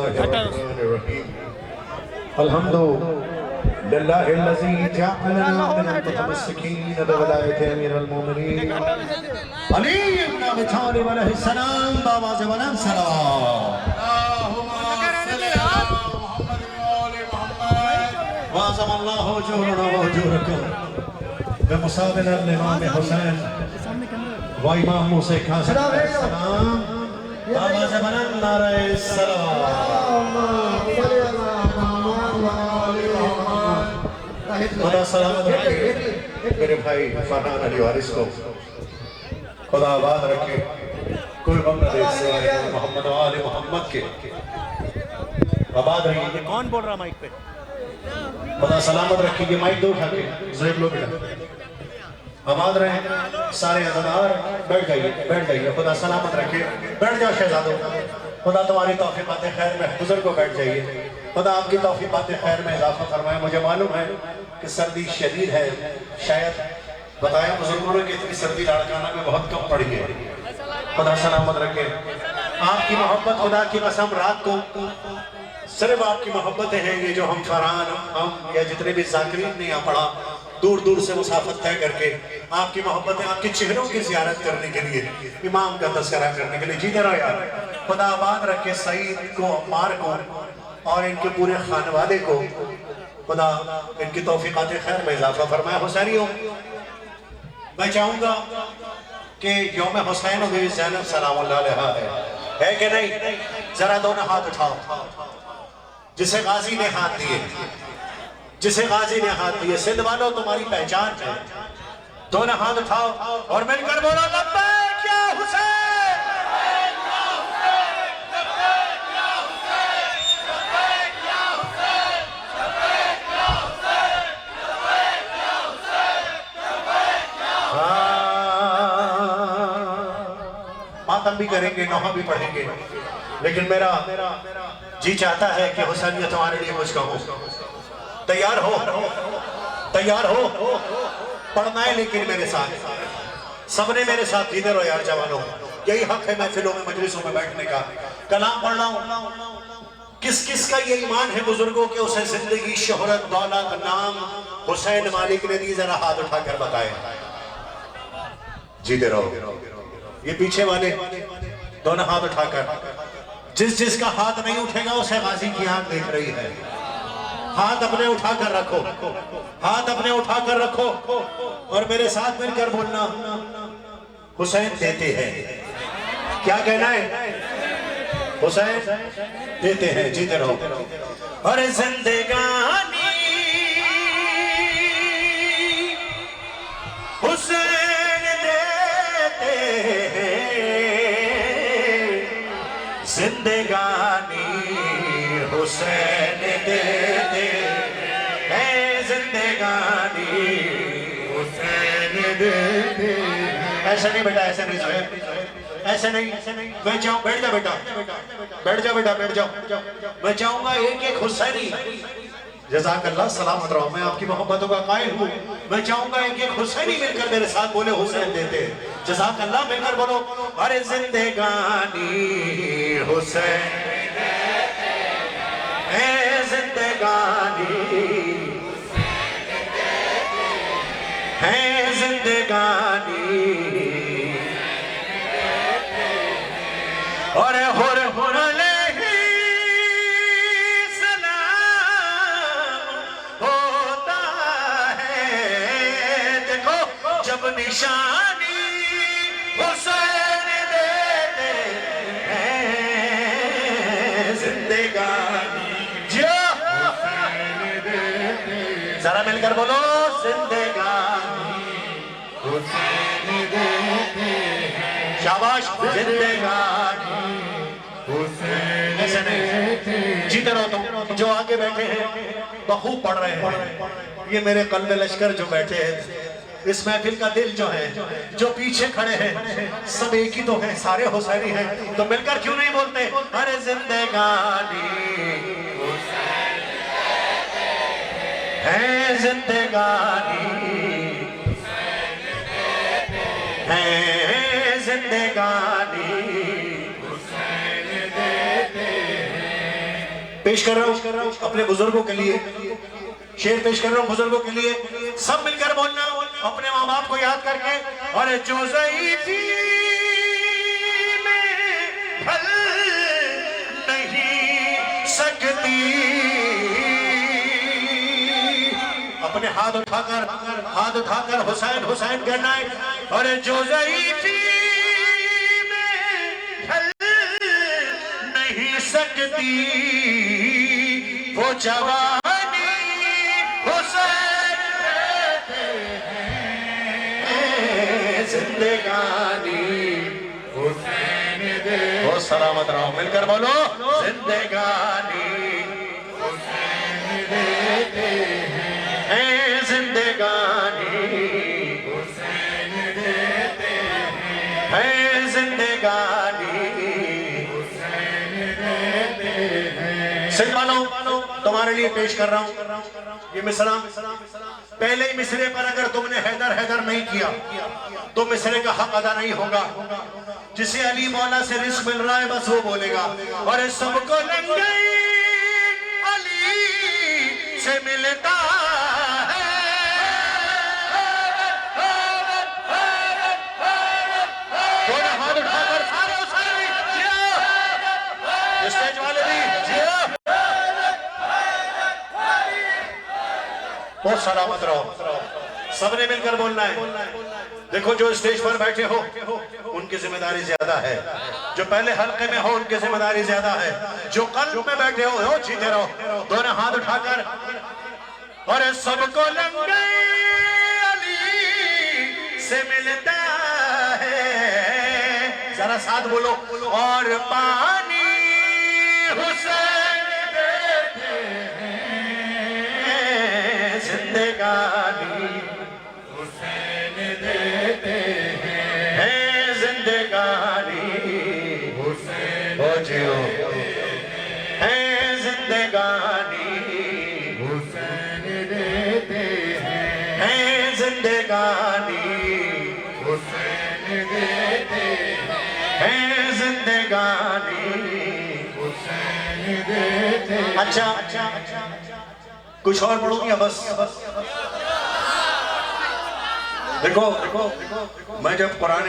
बिस्मिल्लाहिर्रहमानिर्रहीम अल्हम्दुलिल्लाहिल्लज़ी जअलना मिनल मुतमस्सिकीन बिवलायति अमीरुल मोमिनीन अली इब्न अबी तालिब अलैहिस्सलाम बाबा से बुलंद सलाम वाज़मल्लाहु जुरना व जुरकुम बिमुसाबिल इमाम हुसैन व इमाम मूसा काज़िम अलैहिस्सलाम बाबा से बुलंद नारे सलाम खुदा सलामत रखे मेरे भाई फरहान अली वारिस को खुदा आबाद रखे कोई गम न दे मोहम्मद वाले मोहम्मद के आबाद रखिए। कौन बोल रहा माइक पे? खुदा सलामत रखिए। माइक दो उठा के ज़ेब लो बेटा। आबाद रहे सारे अज़ादार। बैठ जाइए खुदा सलामत रखे। बैठ जाओ शहजादों। खुदा तुम्हारी तौफीक़ात खैर में बुजुर्ग को बैठ जाइए। खुदा आपकी तौफीक़ात खैर में इजाफा फरमाए। मुझे मालूम है कि सर्दी शदीद है, शायद बताया बुजुर्गों ने कि इतनी सर्दी लाड़काना में बहुत कम पड़ी है। खुदा सलामत रखे। आपकी मोहब्बत खुदा की कसम रात को सिर्फ आपकी मोहब्बतें हैं ये जो हम फरहान हम या जितने भी ज़ाकिरीन ने यहाँ पढ़ा दूर दूर से मुसाफत तय करके आपकी मोहब्बतें आपके चेहरों की ज़ियारत करने के लिए इमाम का तज़किरा करने के लिए जीते रहो यार। खुदा आबाद रखे सईद को अम्मार को और इनके पूरे खानवादे को। खुदा इनकी तौफीक़ात खैर में इजाफा फरमाए। हुसैनियों मैं चाहूँगा कि यौम हुसैन व ज़ैनब सलामुल्लाह अलैहा है कि नहीं? जरा दोनों हाथ उठाओ। जिसे गाजी ने हाथ दिए, जिसे गाजी ने हाथ दिए, सिंध वालों तुम्हारी पहचान है। दोनों हाथ उठाओ और मिलकर बोलो लब्बैक या हुसैन। मातम भी करेंगे, नौहा भी पढ़ेंगे, लेकिन मेरा जी चाहता है कि हुसैनियत तुम्हारे लिए कुछ कहूं। तैयार हो? तैयार हो? पढ़ना है लेकिन मेरे साथ सबने मेरे साथ सीधे रहो यार जवानों। यही हक है महफिलों में मजलिसों में बैठने का। कलाम पढ़ रहा हूं। किस किस का ये ईमान है बुजुर्गों के उसे जिंदगी शोहरत दौलत नाम हुसैन मालिक ने दी? जरा हाथ उठाकर बताए। जीते रहो। ये पीछे वाले दोनों हाथ उठाकर। जिसका हाथ नहीं उठेगा उसे गाजी की आंख देख रही है। हाथ अपने उठाकर रखो, हाथ अपने उठाकर रखो और मेरे साथ मिलकर बोलना हुसैन देते हैं। क्या कहना है? हुसैन देते हैं। जीते रहो। अरे जिंदगानी हुसैन देते हैं, जिंदगानी हुसैन देते हैं, जिंदगानी हुसैन देते हैं। ऐसे नहीं बेटा, ऐसे नहीं जोए, ऐसे नहीं। मैं जाऊँ, बैठ जा बेटा, बैठ जा बेटा, बैठ जाओ। मैं चाहूंगा एक एक हुसैनी। जज़ाकल्लाह सलामत रहो। मैं आपकी मोहब्बतों का कायल हूँ। मैं चाहूंगा एक एक हुसैनी मिलकर मेरे साथ बोले हुसैन देते हैं। जज़ाकल्लाह मिलकर बोलो अरे जिंदगानी हुसैन है, जिंदगानी है, जिंदगानी और हुर हुर अलैहि सलाम होता है। देखो जब निशानी हुसैन देते हैं, जिंदगानी जो हुसैन देते। जरा मिलकर बोलो जिंदगानी हुसैन देते हैं। शाबाश। जिंदगानी हुसैन देते। जीते रहो तुम जो आगे बैठे हैं, बखूब पढ़ रहे हैं। ये मेरे कल्ब लश्कर जो बैठे हैं, इस महफिल का दिल जो है, जो पीछे खड़े हैं, सब एक ही तो हैं, सारे हुसैनी हैं। तो मिलकर क्यों नहीं बोलते अरे जिंदगानी हुसैन देते हैं, जिंदगानी हुसैन देते हैं, जिंदगानी हुसैन देते हैं। पेश कर रहा हूं अपने बुजुर्गों के लिए, शेर पेश कर रहा हूं बुजुर्गों के लिए। सब मिलकर बोलना अपने माँ बाप को याद करके। और जो ज़ईफ़ी में ढल नहीं सकती, अपने हाथ उठाकर हुसैन हुसैन कहना है। और जो ज़ईफ़ी में ढल नहीं सकती वो जवानी हुसैन देते हैं, जिंदगानी हुसैन दे। ओ सलामत रहो, मिलकर बोलो जिंदगानी हुसैन देते हैं, जिंदगानी हुसैन देते हैं, जिंदगानी हुसैन देते हैं। सिंध वालों तुम्हारे लिए पेश कर रहा हूं ये मिसरा। पहले ही मिसरे पर अगर तुमने हैदर हैदर नहीं किया तो मिसरे का हक अदा नहीं होगा। जिसे अली मौला से रिस्क मिल रहा है बस वो बोलेगा। और सबको लंगई अली से मिलता है, थोड़ा हाथ उठाकर सारे स्टेज वाले भी बहुत सलामत रहो। सबने मिलकर बोलना है। देखो जो स्टेज पर बैठे हो उनकी जिम्मेदारी ज्यादा है, जो पहले हल्के में हो उनकी जिम्मेदारी ज्यादा है, जो कल्ब में बैठे हो जीते रहो। दोनों हाथ उठाकर। और सबको लंगई अली से मिलता है, जरा साथ बोलो। और पानी हुसैन देते हैं, जिंदगानी हुसैन देते हैं, जिंदगानी हुसैन हो जियो है, जिंदगानी हुसैन देते हैं, जिंदगानी हुसैन देते हैं, जिंदगानी हुसैन देते। अच्छा कुछ और पढ़ूंगी बस। देखो मैं जब कुरान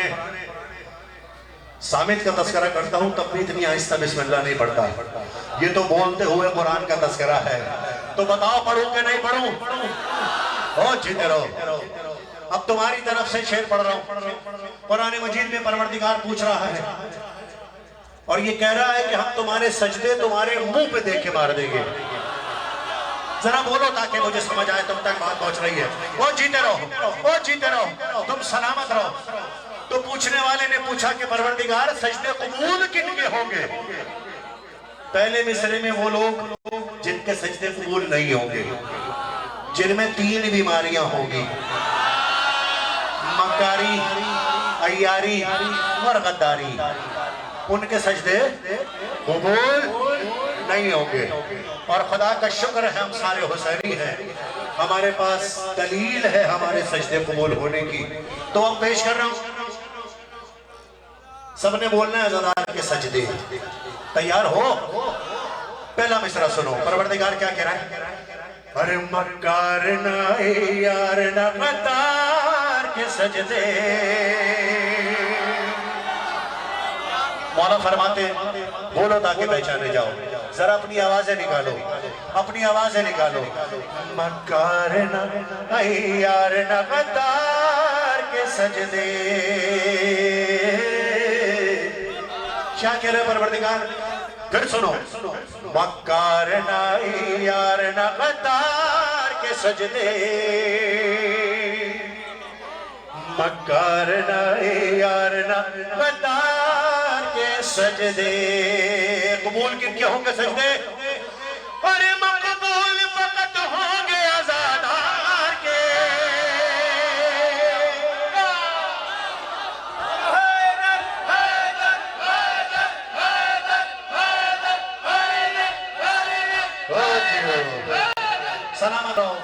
सामित का तस्करा करता हूं तब भी इतनी आहिस्ता बिस्मिल्लाह नहीं पढ़ता। ये तो बोलते हुए कुरान का तस्करा है, तो बताओ पढ़ूं कि नहीं पढ़ूं? ओ जीते रहो। अब तुम्हारी तरफ से शेर पढ़ रहा हूं। कुरान मजीद में परवरदिगार पूछ रहा है और ये कह रहा है कि हम तुम्हारे सजदे तुम्हारे मुंह पे देख के मार देंगे। जरा बोलो ताकि मुझे समझ आए तुम तक बात पहुंच रही है। वो जीते रहो, वो जीते रहो, तुम सलामत रहो। तो पूछने वाले ने पूछा कि परवरदिगार सजदे कबूल किनके होंगे? पहले मिसरे में वो लोग जिनके सजदे कबूल नहीं होंगे, जिनमें 3 बीमारियां होंगी, मक्कारी, अय्यारी और गद्दारी। उनके सजदे कबूल नहीं होंगे। और खुदा का शुक्र है हम सारे हुसैनी हैं, हमारे पास दलील है हमारे सजदे कबूल होने की। तो हम पेश कर रहा हूं, सबने बोलना है ज़ादार के सजदे। तैयार हो? पहला मिसरा सुनो, परवरदिगार क्या कह रहा है? अरे मक्कार ना यार ना गद्दार के सजदे। मौला फरमाते बोलो ताकि पहचाने जाओ। जरा अपनी आवाजें निकालो, अपनी आवाजें निकालो। मक्कार ना यार ना गद्दार के सजदे। क्या कह रहे परवरदिगार? फिर सुनो। मक्कार ना यार ना गद्दार के सजदे, मक्कार ना यार ना गद्दार के सजदे। कबूल किनके होंगे सजदे? अरे मकबूल फकत होंगे आज़ादार के। सलामत रहो।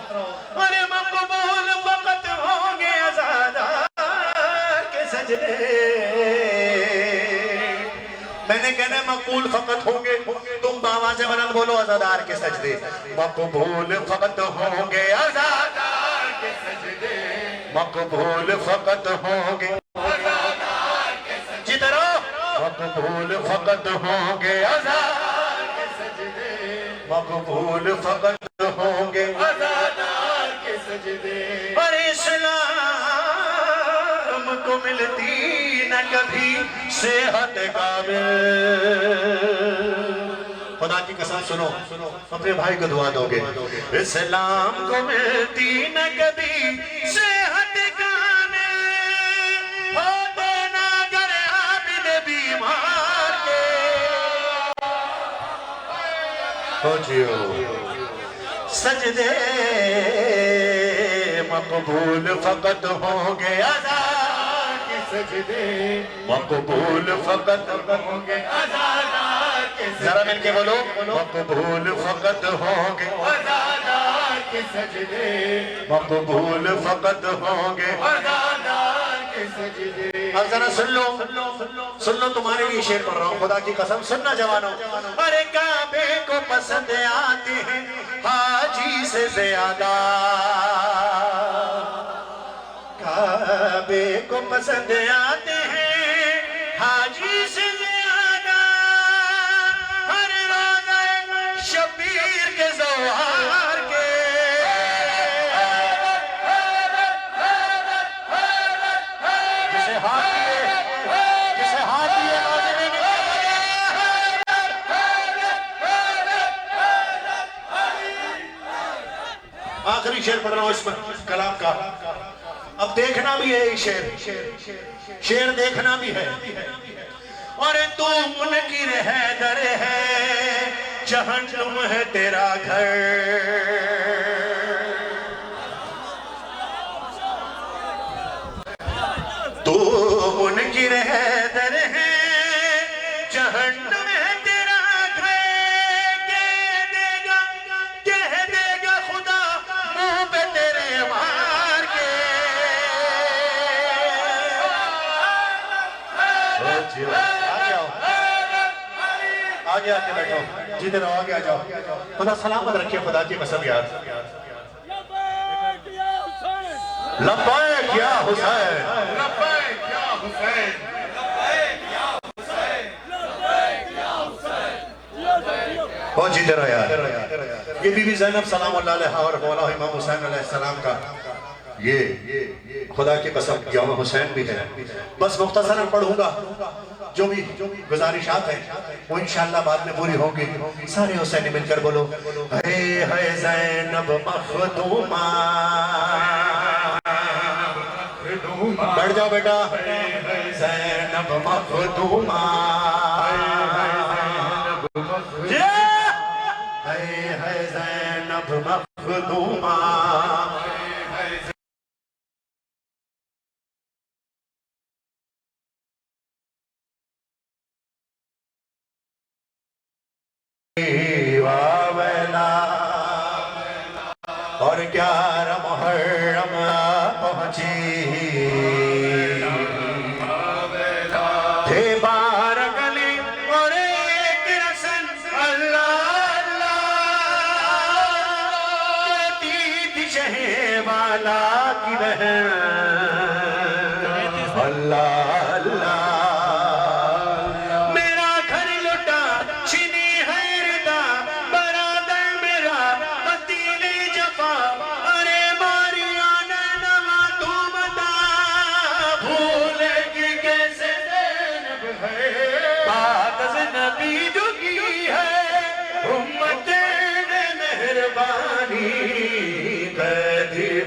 अरे मकबूल फकत होंगे आज़ादार के सजदे, मैंने कहना मकबूल फकत होंगे, तुम बाबा से बुलंद बोलो अज़ादार के सजदे मकबूल फकत होंगे, अज़ादार के सजदे मकबूल फकत होंगे, जिधर मकबूल फकत होंगे, अज़ादार के सजदे मकबूल फकत होंगे, अज़ादार के सजदे। पर इस्लाम को मिलती न कभी सेहत कामिल। खुदा की कसम सुनो, अपने भाई को दुआ दोगे, इस्लाम को मिलती न कभी सेहत कामिल, होते ना गर आबिद बीमार के, हो जियो सजदे मकबूल फकत होंगे, अज़ादार के सजदे मकबूल फकत होंगे, अज़ादार के सजदे। जरा मिलके बोलो, मकबूल फकत होंगे, अज़ादार के सजदे मकबूल फकत होंगे, अज़ादार के सजदे। अब जरा सुन लो तुम्हारे लिए शेर पढ़ रहा हूँ, खुदा की कसम सुनना जवानों। अरे काबे को पसंद आते हैं हाजी से ज्यादा, काबे को पसंद आते हैं हाजी से ज्यादा, हर रोज़ा शबीर के ज़वार के, जिसे हाथ दिए आखिरी शेर पढ़ रहा हूँ इसमें कलाम का। अब देखना भी है शेर देखना भी है। और तू मुनकिर है दर है, जहन्नुम है तेरा घर, तू मुनकिर है दर है, जहन्नुम है तेरा घर, कह देगा खुदा मुंह पे तेरे मार के। आगे आके बैठो, जिधर आगे आ जाओ, खुदा सलामत रखे, खुदा की कसम यार। लब्बैक या हुसैन, लब्बैक या हुसैन, हो जिधर हो यार। ये बीबी ज़ैनब सलाम अलैहा और मौला इमाम हुसैन अलैहिस्सलाम का ये खुदा की कसम यौम हुसैन भी है। बस मुख्तसरन पढ़ूंगा, जो भी गुजारिशात है वो इंशाअल्लाह बाद में पूरी होंगी। सारे हुसैनी मिलकर बोलो, है ज़ैनब मखदूमा, बैठ जाओ बेटा, ज़ैनब मखदूमा, है ज़ैनब मखदूमा, और 11 मुहर्रम पहुंची, थे 12 गली और एक रसन, अल्लाह अल्लाह थी शहवाला की बहन, अल्लाह अल्लाह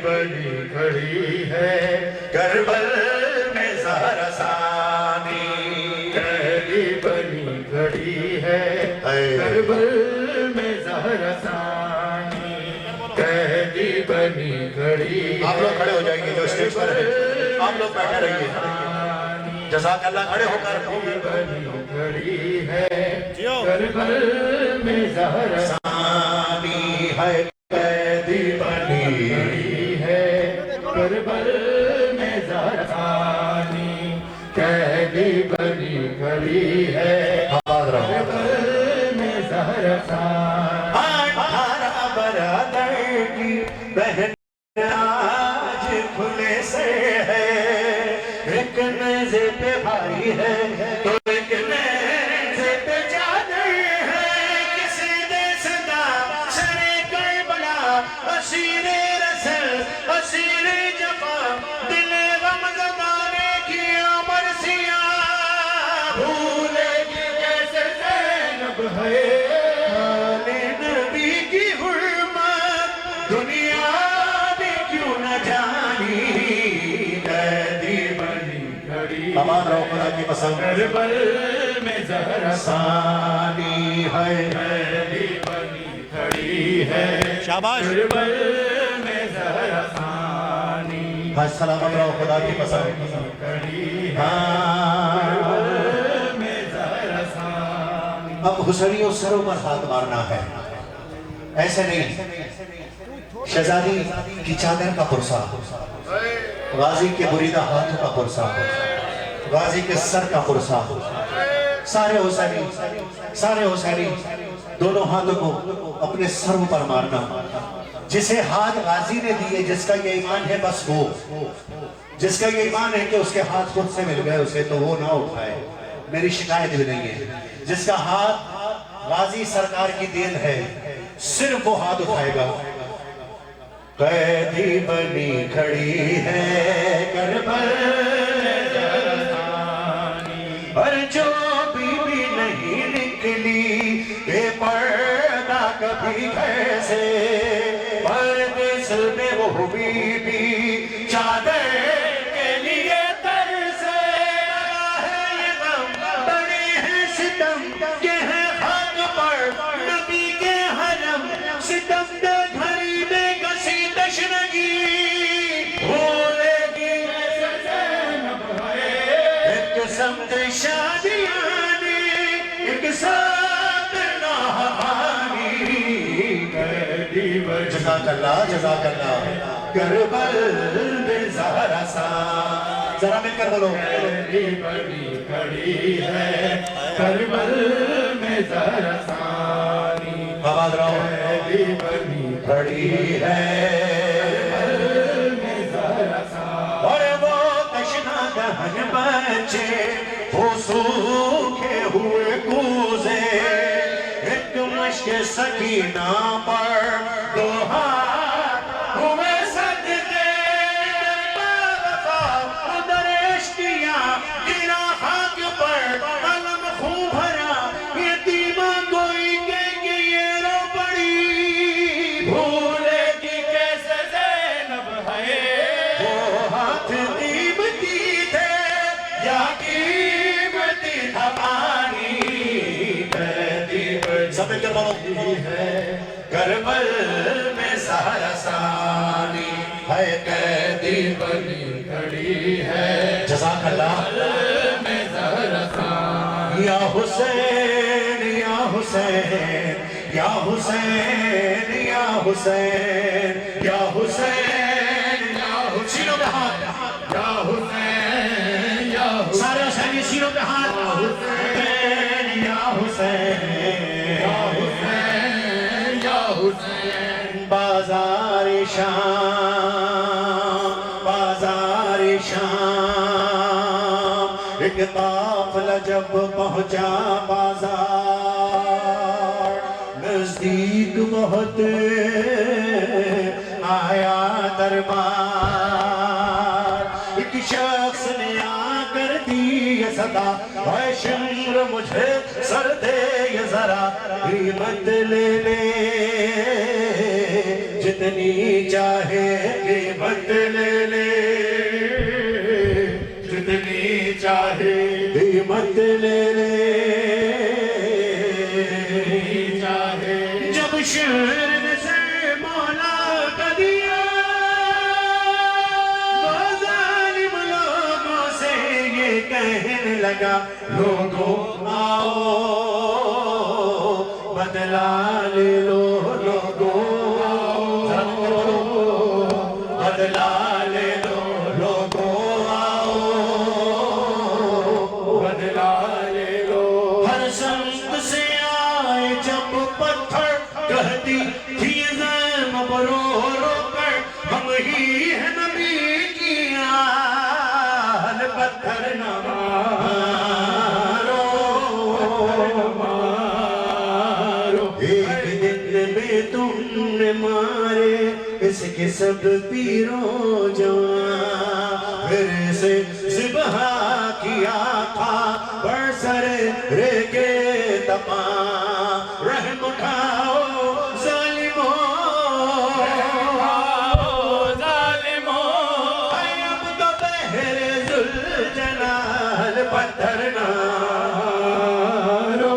बनी खड़ी है करबल में ज़हरा सानी, कैदी बनी खड़ी है करबल में ज़हरा सानी, कैदी बनी खड़ी। आप लोग खड़े हो जाएंगे जो स्टेज पर है, आप लोग बैठे रहिए, जज़ाकल्लाह। खड़े होकर बनी खड़ी है करबल में ज़हरा सानी, है कैदी बनी करबल में ज़हरा सानी, कैदी बनी खड़ी है। बरादर की बहन आज खुले से है, एक नेज़े पे भाई है तो एक नेज़े पे चादर है। किसी ने सदा सरे करबला असीरे रसल असीरे जफा दिल गम ज़माने की मरसियां भूलेगी कैसे ज़ैनब है। आले नबी की हुर्मत दुनिया ने क्यों न जानी, कैदी बनी खड़ी अमान रहो खुदा की कसम करबल में ज़हरा सानी है, कैदी बनी खड़ी है शाबाश करबल में ज़हरा सानी। हाँ सलामत रहो खुदा की कसम खड़ी में ज़हरा सानी। अब हुसैनियों सरों पर हाथ मारना है, ऐसे नहीं। शहजादी की चादर का पुरसा, गाजी के बुरीदा हाथों का पुरसा, गाजी के सर का पुरसा, सारे हुसैनी दोनों हाथों को अपने सर पर मारना। जिसे हाथ गाजी ने दिए, जिसका ये ईमान है बस वो, जिसका ये ईमान है कि उसके हाथ खुद से मिल गए उसे, तो वो ना उठाए, मेरी शिकायत भी नहीं है। जिसका हाथ गाजी सरकार की देन है सिर्फ वो हाथ उठाएगा। कैदी बनी खड़ी है करबल और जो बीवी नहीं निकली बेपर्दा कभी कैसे, परदेस में वो बीवी चादर के लिए तरसे। है ये गम बड़े हैं सितम के हैं खाक पर नबी के हरम, सितम दे घड़ी में कसी तशनगी भूलेगी कैसे ज़ैनब है। एक समत शादियानी एक साथ नाहानी, कैदी बनी जज़ाकल्लाह करबल में ज़हरा सा। जरा मिलकर बोलो, कैदी बनी खड़ी है करबल में ज़हरा सानी। आवाज रहो, कैदी बनी खड़ी है में ज़हरा सानी। और वो तशना दहन बच्चे वो सूखे हुए कूज़े, एक मश्क सकीना पर दो हाथ हुए सजदे। उधर इश्किया गिरा खाक पर अलम खून भरा, यतीमा कोई के ये रो पड़ी भूलेगी कैसे ज़ैनब है। वो हाथ कीमती थे या कीमती था पानी, कैदी सब मिलकर बोलो है करबल में ज़हरा सानी है, कैदी बनी खड़ी है जज़ाकल्लाह में ज़हरा सानी। या हुसैन या हुसैन या हुसैन या हुसैन या हुसैन या सीनों पे हाथ, या हुसैन या सारे हुसैनी सीनों पे हाथ, हुसैन या हुसैन या हुसैन या हुसैन। बाज़ार शाम एक काफ़िला जब पहुंचा बाजार, नजदीक बहुत आया दरबार। एक शख्स ने आकर दी ये सदा, है शिम्र मुझे सर दे ये जरा, कीमत ले ले जितनी चाहे, कीमत ले ले जितनी चाहे, कीमत ले ले चाहे। जब शेर से मौला का दिया, जालिम लोगों से ये कहने लगा, लोगों आओ बदला ले लो, लोगों बदला ले लो, लोगों आओ बदला ले लो। हर संत से आए जब पत्थर कहती थी रो रो कर हम ही है नबी की आल, पत्थर न मारो, एक दिन में तुमने मारे इसके सब पीरों जवां, फिर से ज़िबहा किया था बरसर रे के तपा, रहम उठाओ जालिमों, अब तो बहरे ज़ुल्जलाल, पत्थर न मारो,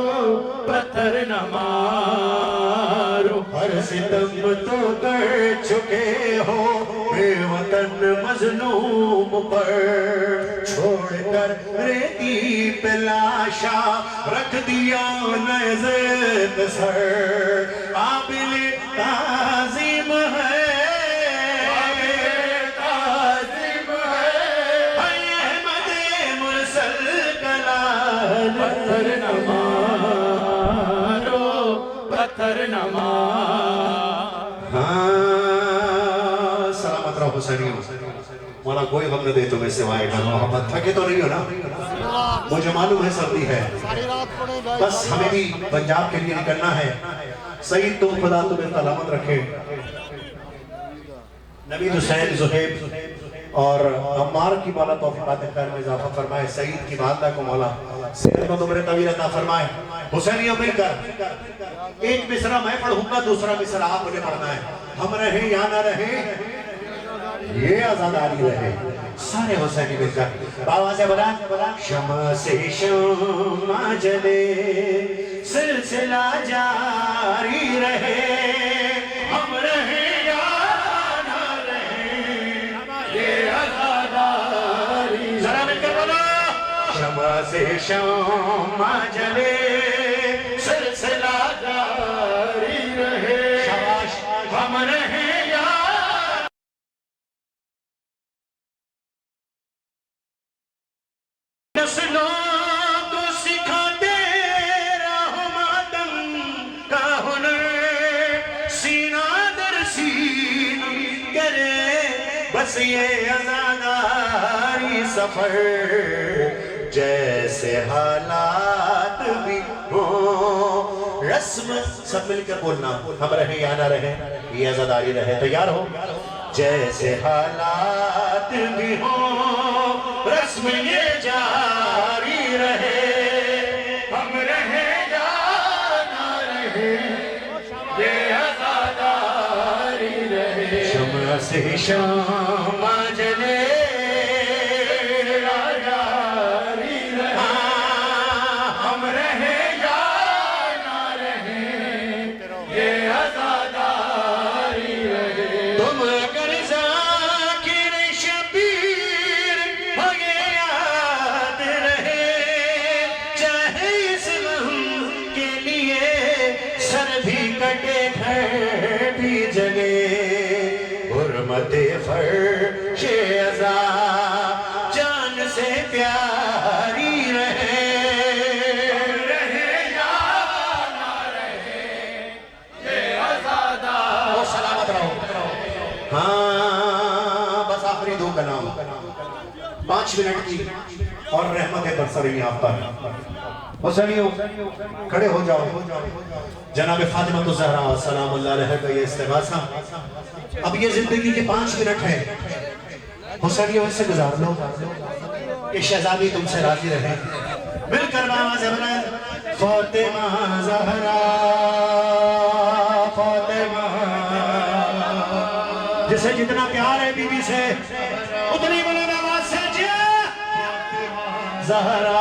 पत्थर न मारो, हर सितम तो कर चुके हो बेवतन मजलूम पर, छोड़कर रेती पे लाशा रख दिया नज़र सर, काबिल ताज़ीम है, अहमद मुरसल कलाल, पत्थर न मारो, पत्थर न मारो। सलामत रहो हुसैनियों, मौला कोई गम न दे तुम्हें सिवाय ना मोहम्मद। थके तो नहीं हो ना? मुझे मालूम है सर्दी है, बस हमें भी पंजाब के लिए निकलना है। सईद तुम खुदा तुम्हें सलामत रखे। नबी हुसैन ज़ुहैब और अम्मार की मौला तौफीक़ात खैर में इजाफा फरमाए, सईद की वालदा को मौला सेहत को तुम्हें तवील अता फरमाए। हुसैनियों मिलकर एक मिसरा मैं पढ़ूंगा, दूसरा मिसरा आप मुझे पढ़ना है। हम रहे या ना रहे ये आजादारी रहे, सारे हुसैनी मिलकर बाबा से बोला, शमा से शमा जले सिलसिला जारी रहे, हम रहे या ना रहे ये आजादारी। जरा मिलकर बोलो, शमा से शमा जले सिलसिला जारी रहे, हम रहे नस्लों को सिखाते रहो मातम का हुनर, सीना दर सीना करे बस ये आजादारी सफर, जैसे हालात भी हो रस्म। सब मिलकर बोलना, हम रहे या ना रहे ये आजादारी रहे। तैयार हो? जैसे हालात भी हो रस्म ये जारी रहे, हम रहे या ना रहे ये आजादारी रहे, शम्मा से शम्मा जले जारी रहे, हम रहे या ना रहे ये आजादारी रहे। तुम अगर ज़ाकिर शबीर भगे याद रहे, चाहे इस गम के लिए सर भी कटे घर भी जले, हुर्मते फर्शे अज़ा जान से प्यारी रहे, रहे या ना रहे ये आज़ादारी। वो सलामत रहो। हाँ बस आखिरी दो कलाम 5 मिनट की और रहमत बरसरी आफ्ता है। हुसैनियों खड़े हो जाओ। जनाब फातिमा तो ज़हरा सलामुल्लाह अलैहा का ये इस्तिग़ासा, अब ये जिंदगी के 5 मिनट है, हुसैनियों इससे गुजार लो कि शहज़ादी तुमसे राजी रहे। मिलकर आवाज़ बनाए, फातिमा ज़हरा फातिमा, जिसे जितना प्यार है बीबी से उतनी बुलंद आवाज से जिया ज़हरा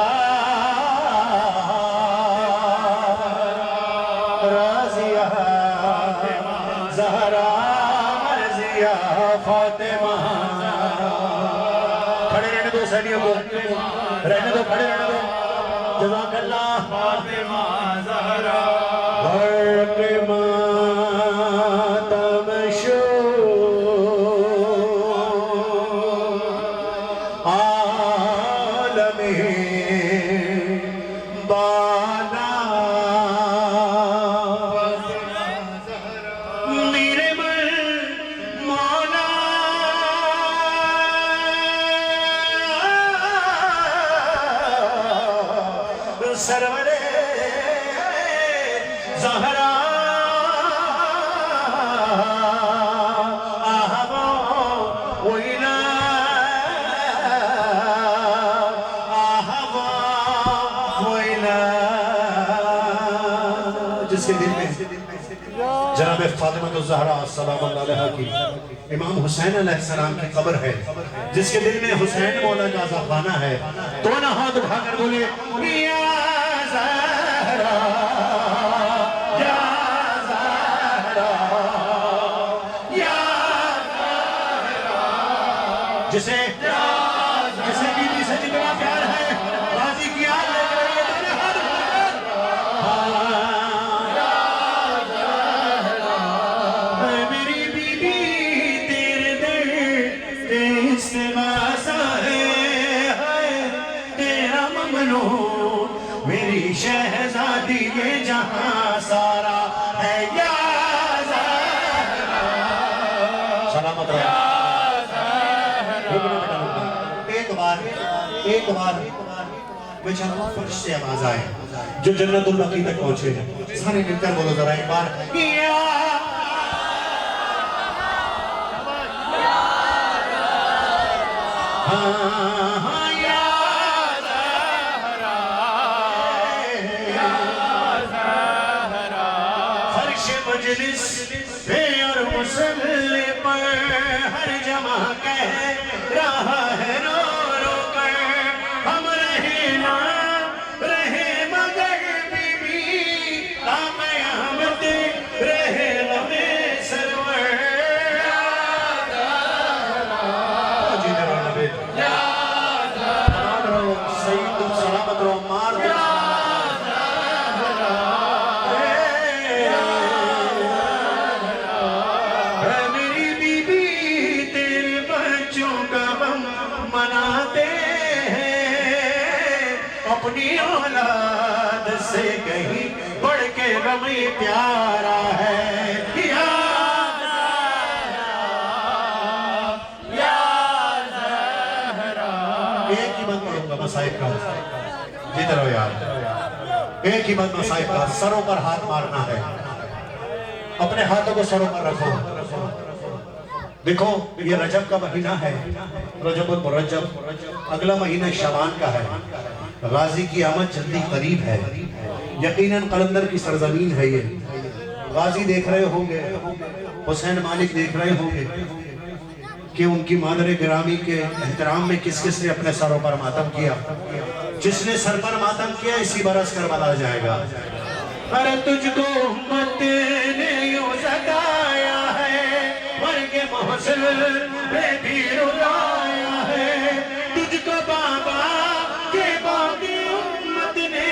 राज़िया, ज़हरा मर्ज़िया फातिमा। खड़े रहने दो सैनियों को, रहने दो, खड़े रहने दो। जज़ाकल्लाह। फातिमा ज़हरा फातिमा मेरे मन जनाब फातिमा ज़हरा सलाम अलैहा की इमाम हुसैन अलैहिस्सलाम की कब्र है, जिसके दिल में हुसैन मौला का ज़खाना है। तो ना हाथ उठाकर बोले या ज़हरा, या ज़हरा, या ज़हरा। जिसे बीबी से जितना प्यार है, गाजी की याद लेकर मेरी शहजादी ये जहां सारा है या ज़हरा। सलामत रहो। एक बार बेचारा फर्श से आवाज आए जो जन्नतुल बकी तक पहुंचे हैं, सारे मिलकर बोलो जरा एक बार मजलिस पे और मुसल्ले पर हर जमा कह रहा है रो रो कर, हम रहे ना रहे मगर बीबी क़यामत रहे लबे सरवर। सईद सलामत रहो मार अपनी औलाद से कहीं बढ़ के रमी प्यारा है या ज़हरा। एक ही बात करूंगा मसाइब का, जीते रहो यार। एक ही बात मसाइब का, सरों पर हाथ मारना है, अपने हाथों को सरों पर रखो। देखो ये रजब का महीना है, रजबुल मुरज्जब, अगला महीना शबान का है। गाजी की आमद जल्दी करीब है, यकीनन कलंदर की सरजमीन है ये। गाजी देख रहे होंगे, हुसैन मालिक देख रहे होंगे कि उनकी मादर गिरामी के एहतराम में किस किस ने अपने सरों पर मातम किया। जिसने सर पर मातम किया इसी बरस करबला जाएगा। अरे तुझको उम्मत ने यूं सताया है, मर्गे मोहसिन ने भी रुलाया है, तुझको बाबा के बाकी उम्मत ने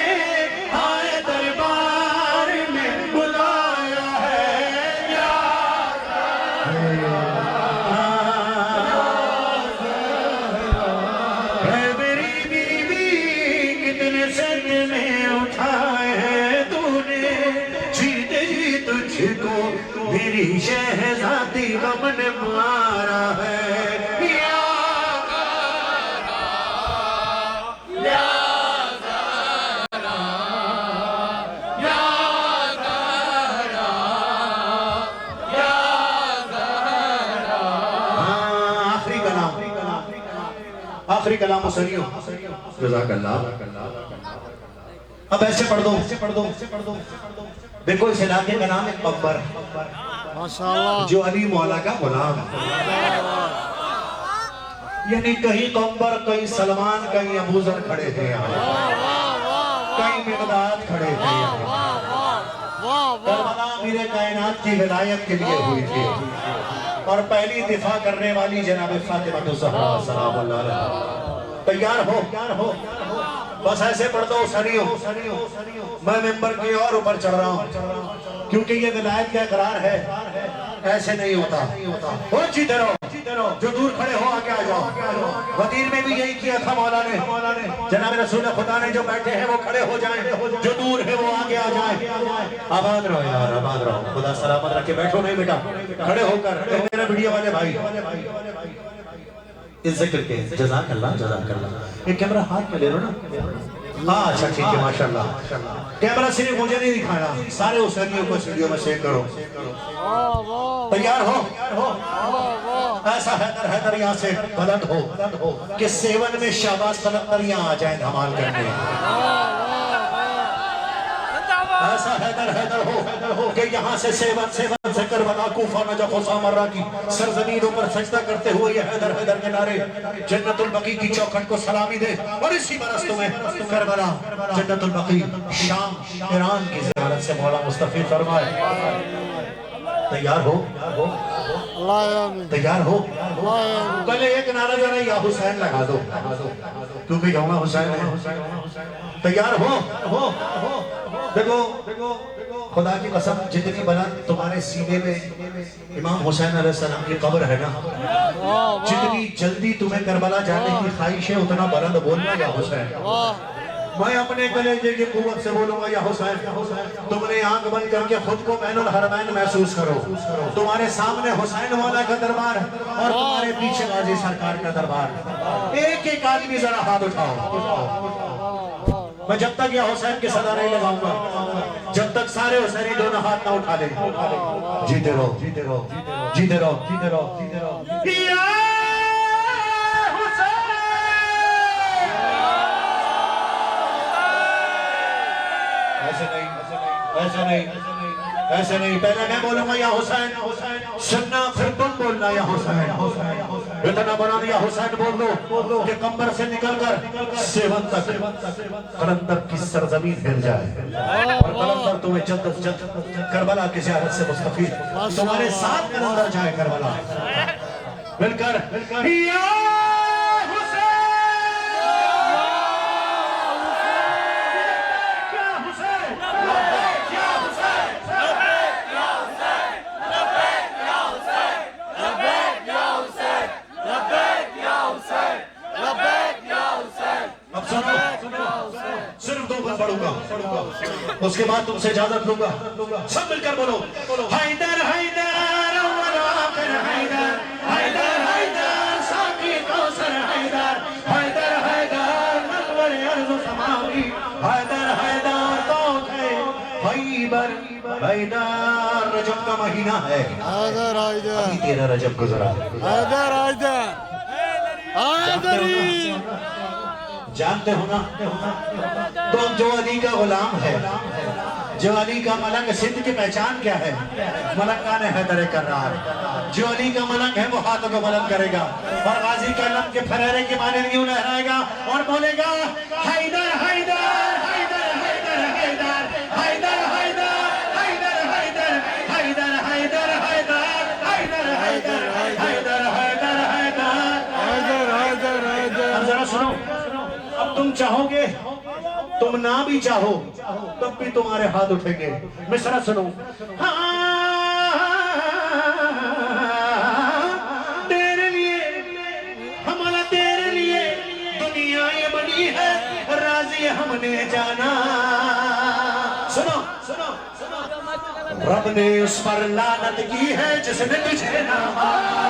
आए दरबार में बुलाया है या मेरी बीवी कितने सद में उठाए हैं तूने, जीते जी तुझको मेरी शहजादी गम ने मारा है या आखिरी कलाम सुनियो। जज़ाकल्लाह। अब ऐसे पढ़ दो। देखो इस इलाके का नाम है कब्बर, जो अली मौला का गुलाम, यानी कहीं कब्बर, कहीं सलमान, कहीं अबूजर खड़े थे यहाँ, कहीं मिक़दाद खड़े थे यहाँ। करबला मेरे कायनात की विलायत के लिए हुई थी और पहली दिफा करने वाली जनाब फातिमा ज़हरा सलाम अलैहा। तैयार हो, बस ऐसे पढ़ दो सनियो। मैं मिंबर की और ऊपर चढ़ रहा हूँ क्योंकि ये विलायत का इकरार है, ऐसे नहीं होता। हो जीते रहो, जो दूर खड़े हो आगे आ जाओ। वजीर में भी यही किया था मौला ने, जनाब रसूल खुदा ने जो बैठे हैं वो खड़े हो जाएं, जो दूर है वो आगे आ जाएं। आबाद रहो यार, आबाद रहो, खुदा सलामत रखे। बैठो नहीं बेटा, खड़े होकर। मेरे वीडियो वाले भाई इस जिक्र के जज़ाकल्लाह। ये कैमरा हाथ में ले लो ना। हाँ अच्छा ठीक है, माशाल्लाह। कैमरा सिर्फ मुझे नहीं दिखाना, सारे हुसैनियों को वीडियो में शेयर करो। तैयार हो? ऐसा हैदर यहाँ से बुलंद हो कि सेवन में शाबाश तलक्कर यहाँ आ जाए धमाल करने। ऐसा हैदर हैदर हो कि यहाँ से सेवन से करबला कूफा नजफ सामर्रा की सरजमीनों पर सजदा करते हुए ये हैदर हैदर के नारे जन्नतुल बकी की चौखट को सलामी दे। और इसी बरस्तों में करबला जन्नतुल बकी शाम ईरान की ज़ियारत से मौला मुस्तफी फरमाए। तैयार हो तैयार हो। पहले एक नारा जरा या हुसैन लगा दो, तू भी कहूँगा हुसैन है। तैयार हो। देखो खुदा की कसम, जितनी बुलंद तुम्हारे सीने में इमाम हुसैन अलैहिस्सलाम की कब्र है ना, जितनी जल्दी तुम्हें करबला जाने की ख्वाहिश है, उतना बुलंद बोलना या हुसैन। मैं अपने कलेजे की कुव्वत से बोलूंगा या हुसैन। तुमने आंख बंद करके खुद को बैनुल हरमैन महसूस करो। तुम्हारे सामने हुसैन वाला का दरबार और तुम्हारे पीछे गाजी सरकार का दरबार। एक एक आदमी जरा हाथ उठाओ। मैं जब तक या हुसैन की सदा नहीं लगाऊंगा, जब तक सारे हुसैनी दोनों हाथ ना उठा ले। जीते रहो जीते रहो जीते रहो जीते रहो जीते रहो। ऐसे नहीं। पहले मैं बोलूंगा या हुसैन, सुनना फिर तुम बोलना या हुसैन। इतना बना दिया हुसैन बोल दो कि कंबर से निकलकर सेवन तक कलंदर की सरजमीन हिल जाए और कलंदर तुम्हें जल्द करबला की ज़ियारत से मुस्तफीद तुम्हारे साथ कलंदर जाए। करबला मिलकर या पढ़ूंगा, उसके बाद तुमसे इजाजत लूंगा। सब मिलकर बोलो हैदर हैदर हैदर हैदर हैदर साकी कौसर हैदर हैदर हैदर नकबर अर्ज़ समावी हैदर हैदर कौन है खैबर हैदर। रजब का महीना है, हैदर हैदर अभी 13 रजब गुजरा। हैदर हैदर हैदरी जानते हो ना, तुम जो अली का गुलाम है, जो अली का मलंग सिंध की पहचान क्या है? मलंगा ने हैदर करार। जो अली का मलंग है वो हाथों को बुलंद करेगा और गाजी के लम के फरेरे के माने यूं लहराएगा और बोलेगा हैदर हैदर हैदर हैदर हैदर हैदर हैदर हैदर हैदर हैदर हैदर हैदर हैदर हैदर हैदर हैदर हैदर हैदर। जरा सुनो, अब तुम चाहोगे, तुम ना भी चाहो तब भी तुम्हारे हाथ उठेंगे। मिसरा सुनो। तेरे लिए हमारा तेरे लिए दुनिया ये बनी है, राजी हमने जाना। सुनो सुनो सुनो, रब ने उस पर लानत की है जिसने तुझे ना माना।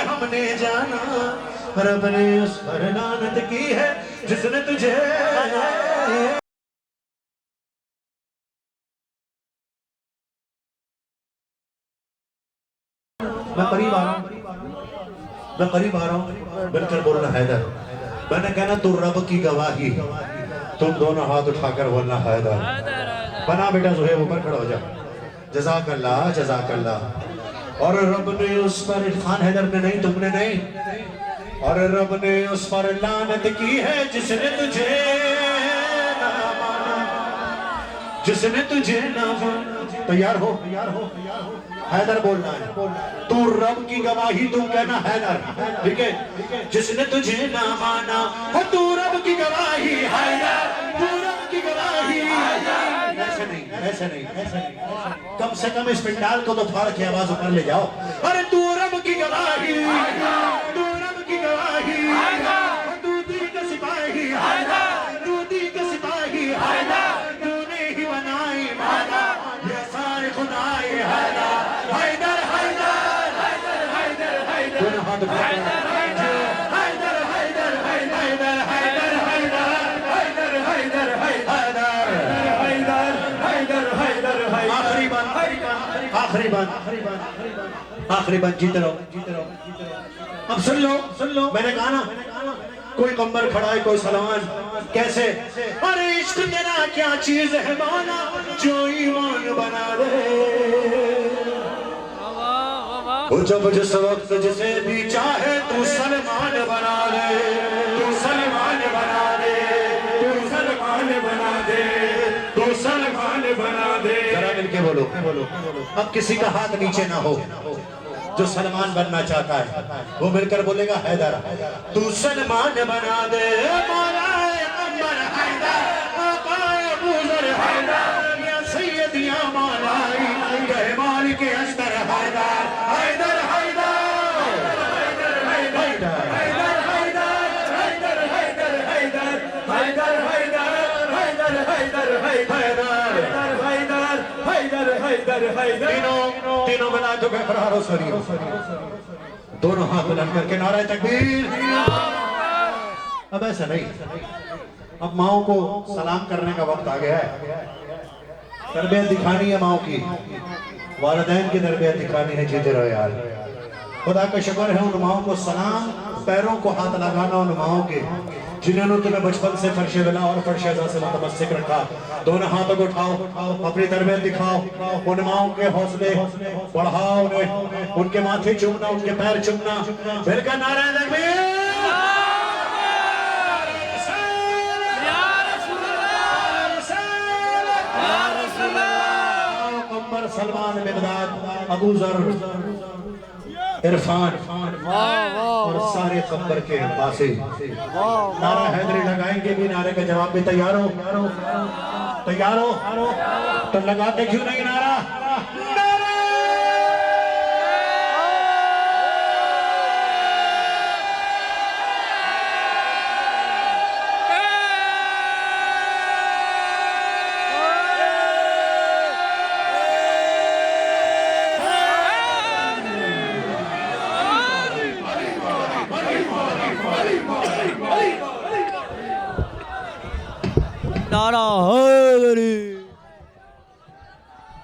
हमने जाना, रब ने उस पर लानत की है जिसने तुझे। मैं करीब आ रहा हूँ बिल्कुल बोलना हैदर। मैंने कहना तू रब की गवाही, तुम दोनों हाथ उठाकर बोलना हैदर। बना बेटा जुहेब, ऊपर खड़ा हो जा। जज़ाकल्लाह जज़ाकल्लाह। और रब ने उस पर, इरफान हैदर ने नहीं, तुमने नहीं, और रब ने उस पर लानत की है जिसने तुझे ना माना, जिसने तुझे ना माना। तैयार हो हैदर बोलना है। तू रब की गवाही, तुम कहना हैदर, ठीक है? जिसने तुझे ना माना हो, तू रब की गवाही हैदर, तू रब की गवाही। ऐसे नहीं। कम से कम इस पिंडाल को तो फाड़ के आवाज ऊपर ले जाओ। अरे तू रब की गवाही, तू रब की गवाही, तू दी का सिपाही, तू दी का सिपाही, तूने ही बनाई माना ये सारे खुदाए हैदर हैदर हैदर हैदर हैदर हैदर हैदर हैदर हैदर हैदर हैदर हैदर हैदर हैदर आखिरी बात जीते रहो। अब सुन लो मैंने कहा ना, कोई कंबर खड़ा है कोई सलमान, कैसे? अरे इश्क तेरा क्या चीज है मौला जो ईमान बना दे, वो जब जिस वक्त जिसे भी चाहे तू सलमान बना दे, तू सलमान बना दे, तू सलमान बना दे, तू सलमान बना दे। जरा मिलके बोलो। अब किसी का हाथ नीचे ना हो, जो सलमान बनना चाहता है वो मिलकर बोलेगा हैदर, तू सलमान बना दे, मौलाए कमर हैदर, आकाए अबूजर हैदर, या सैयद या मौलाई कहमाल के अस्तर हैदर, हैदर हैदर हैदर हैदर हैदर हैदर हैदर हैदर हैदर हैदर हैदर हैदर। तीनों बना दो फरारो सरियो, दोनों हाथ बुलंद करके नारा तकबीर। अब ऐसा नहीं, अब माओ को सलाम करने का वक्त आ गया है, तरबियत दिखानी है माओ की, वालिदैन की तरबियत दिखानी है। जीते रहो यार, खुदा का शुक्र है उन माओ को सलाम, पैरों को हाथ लगाना उन माओ के जिन्होंने तुम्हें बचपन से फर्श विला और फर्श अज़ा से मुतमस्सिक रखा। दोनों हाथों को उठाओ, अपनी तरबियत दिखाओ, उन माओ के हौसले बढ़ाओ, उन्हें उनके माथे चूमना, उनके पैर चूमना, मिलकर नारा तकबीर। सलमान, मिक़दाद, अबू ज़र, इरफान और सारे कब्र के अब्बासी नारा हैदरी लगाएंगे भी, नारे का जवाब भी तैयार हो तो लगाते क्यों नहीं ना?